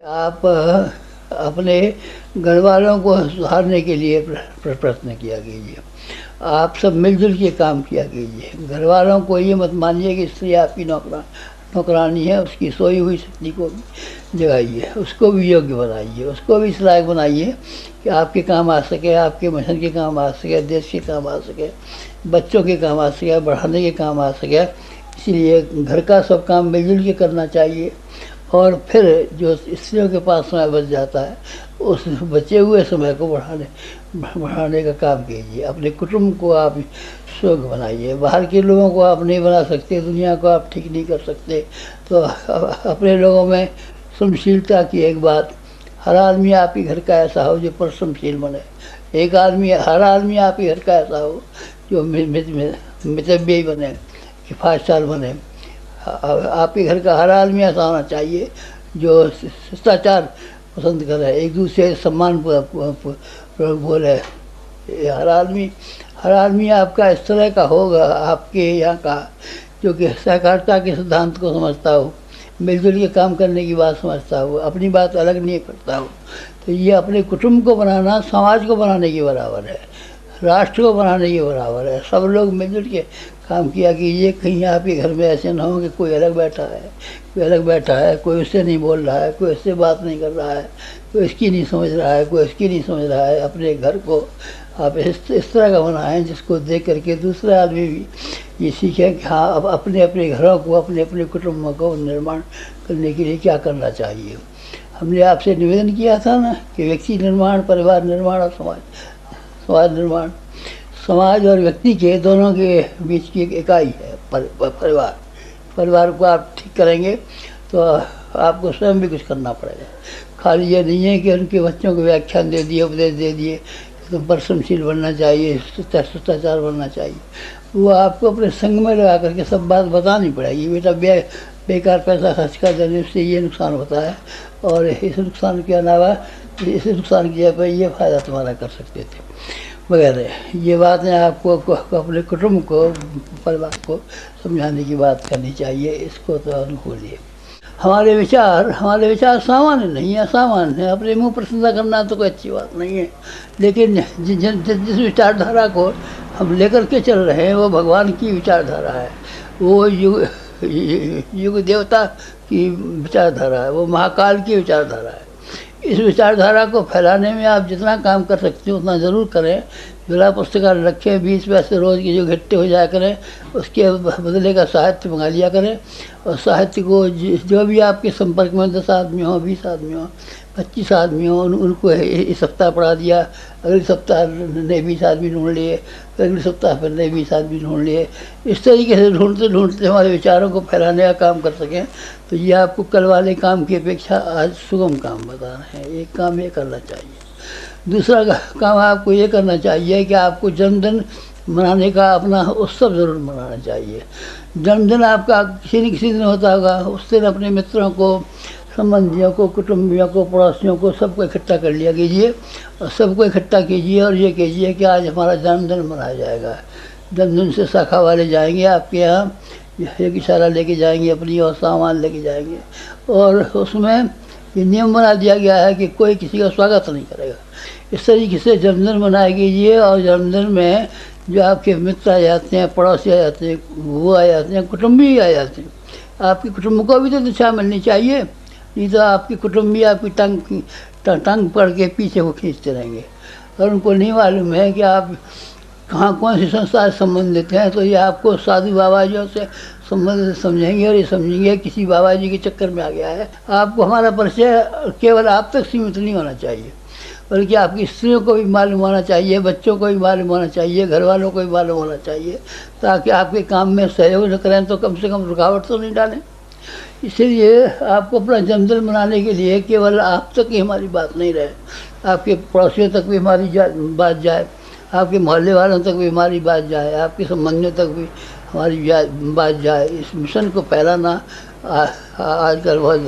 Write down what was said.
आप अपने घर वालों को सुधारने के लिए प्रयत्न किया कीजिए। आप सब मिलजुल के काम किया कीजिए। घर वालों को ये मत मानिए कि स्त्री आपकी नौकरानी है। उसकी सोई हुई शक्ति को जगाइए, उसको भी योग्य बनाइए, उसको भी इस लायक बनाइए कि आपके काम आ सके, आपके मिशन के काम आ सके, देश के काम आ सके, बच्चों के काम आ सके, बढ़ाने के काम आ सके। इसीलिए घर का सब काम मिलजुल के करना चाहिए। और फिर जो स्त्रियों के पास समय बच जाता है, उस बचे हुए समय को बढ़ाने का काम कीजिए। अपने कुटुंब को आप सुख बनाइए। बाहर के लोगों को आप नहीं बना सकते, दुनिया को आप ठीक नहीं कर सकते, तो अपने लोगों में श्रमशीलता की एक बात। हर आदमी आपके घर का ऐसा हो जो परिश्रमशील बने। हर आदमी आपके घर का ऐसा हो जो मितव्ययी बने, किफायतसार बने। आपके घर का हर आदमी ऐसा होना चाहिए जो शिष्टाचार पसंद करे, एक दूसरे से सम्मान बोले। हर आदमी आपका इस तरह का होगा, आपके यहाँ का, जो कि सहकारिता के सिद्धांत को समझता हो, मिलजुल के काम करने की बात समझता हो, अपनी बात अलग नहीं करता हो। तो ये अपने कुटुंब को बनाना समाज को बनाने के बराबर है, राष्ट्र को बनाने के बराबर है। सब लोग मिलजुल के काम किया कीजिए। कहीं आपके घर में ऐसे ना हो कि कोई अलग बैठा है, कोई उससे नहीं बोल रहा है, कोई उससे बात नहीं कर रहा है, कोई इसकी नहीं समझ रहा है, कोई इसकी नहीं समझ रहा है। अपने घर को आप इस तरह का बनाएं जिसको देख करके दूसरे आदमी भी ये सीखें कि हाँ, अब अपने अपने घरों को, अपने अपने कुटुंबों को निर्माण करने के लिए क्या करना चाहिए। हमने आपसे निवेदन किया था ना कि व्यक्ति निर्माण, परिवार निर्माण और समाज निर्माण। समाज और व्यक्ति के दोनों के बीच की एक इकाई है परिवार को आप ठीक करेंगे तो आपको स्वयं भी कुछ करना पड़ेगा। खाली ये नहीं है कि उनके बच्चों को व्याख्यान दे दिए, उपदेश दे दिए, तो परिश्रमशील बनना चाहिए, शिष्टाचार बनना चाहिए। वो आपको अपने संग में लगा करके सब बात बतानी पड़ेगी। बेटा बेकार पैसा खर्च कर देने से ये नुकसान होता है, और इस नुकसान के अलावा इस नुकसान की जगह पर ये फ़ायदा तुम्हारा कर सकते थे वगैरह। ये बातें आपको अपने कुटुंब को, परिवार को समझाने की बात करनी चाहिए। इसको तो अनुकूलिए। हमारे विचार सामान्य नहीं है, असामान्य है। अपने मुँह प्रशंसा करना तो कोई अच्छी बात नहीं है, लेकिन जिस विचारधारा को हम लेकर के चल रहे हैं वो भगवान की विचारधारा है, वो युग देवता की विचारधारा है, वो महाकाल की विचारधारा है। इस विचारधारा को फैलाने में आप जितना काम कर सकते हो उतना ज़रूर करें। जिला पुस्तकालय रखें, 20 पैसे रोज़ के जो इकट्ठे हो जाया करें, उसके बदले का साहित्य मंगा लिया करें। और साहित्य को जो भी आपके संपर्क में 10 आदमी हो, 20 आदमी हो, 25 आदमी हो, उनको इस सप्ताह पढ़ा दिया, अगले सप्ताह नए 20 आदमी ढूंढ लिए, अगले सप्ताह फिर नए 20 आदमी ढूंढ लिए। इस तरीके से ढूंढते हमारे विचारों को फैलाने का काम कर सकें। तो ये आपको कल वाले काम की अपेक्षा आज सुगम काम बता रहे हैं। एक काम ये करना चाहिए। दूसरा काम आपको ये करना चाहिए कि आपको जन्मदिन मनाने का अपना उत्सव ज़रूर मनाना चाहिए। जन्मदिन आपका किसी न किसी दिन होता होगा, उस दिन अपने मित्रों को, संबंधियों को, कुटुंबियों को, पड़ोसियों को, सबको इकट्ठा कर लिया कीजिए और सबको इकट्ठा कीजिए और ये कीजिए कि आज हमारा जन्मदिन मनाया जाएगा। जन्मदिन से शाखा वाले जाएंगे आपके यहाँ, एक इशारा लेके जाएंगे अपनी और सामान लेके जाएंगे, और उसमें ये नियम बना दिया गया है कि कोई किसी का स्वागत नहीं करेगा। इस तरीके से जन्मदिन मनाया कीजिए। और जन्मदिन में जो आपके मित्र आ जाते हैं, पड़ोसी आ जाते हैं, वो आ जाते हैं, कुटुंबी आ जाते हैं, आपके कुटुंब को भी तो दिशा मिलनी चाहिए। नहीं तो आपकी कुटुंबी आपकी टंग पकड़ के पीछे को खींचते रहेंगे। और उनको नहीं मालूम है कि आप कहाँ कौन सी संस्था से संबंधित हैं, तो ये आपको साधु बाबा जी से संबंधित समझेंगे और ये समझेंगे किसी बाबा जी के चक्कर में आ गया है। आपको हमारा परिचय केवल आप तक सीमित नहीं होना चाहिए, बल्कि आपकी स्त्रियों को भी मालूम होना चाहिए, बच्चों को भी मालूम होना चाहिए, घर वालों को भी मालूम होना चाहिए, ताकि आपके काम में सहयोग न करें तो कम से कम रुकावट तो नहीं डालें। इसलिए आपको अपना जन्मदिन मनाने के लिए केवल आप तक ही हमारी बात नहीं रहे, आपके पड़ोसियों तक भी हमारी बात जाए, आपके मोहल्ले वालों तक भी हमारी बात जाए, आपके संबंधियों तक भी हमारी बात जाए। इस मिशन को फैलाना आजकल बहुत